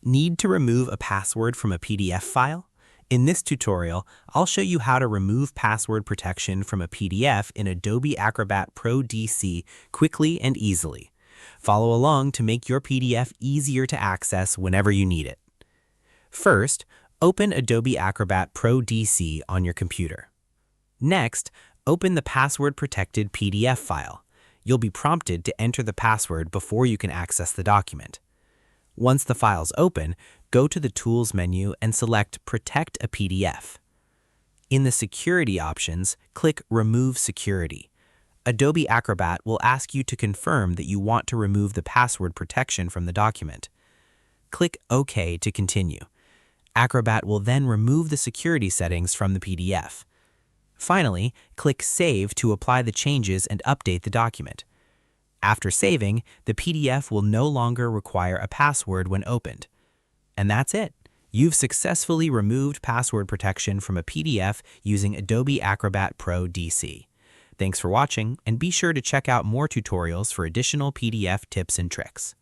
Need to remove a password from a PDF file? In this tutorial, I'll show you how to remove password protection from a PDF in Adobe Acrobat Pro DC quickly and easily. Follow along to make your PDF easier to access whenever you need it. First, open Adobe Acrobat Pro DC on your computer. Next, open the password-protected PDF file. You'll be prompted to enter the password before you can access the document. Once the file's open, go to the Tools menu and select Protect a PDF. In the Security options, click Remove Security. Adobe Acrobat will ask you to confirm that you want to remove the password protection from the document. Click OK to continue. Acrobat will then remove the security settings from the PDF. Finally, click Save to apply the changes and update the document. After saving, the PDF will no longer require a password when opened. And that's it. You've successfully removed password protection from a PDF using Adobe Acrobat Pro DC. Thanks for watching, and be sure to check out more tutorials for additional PDF tips and tricks.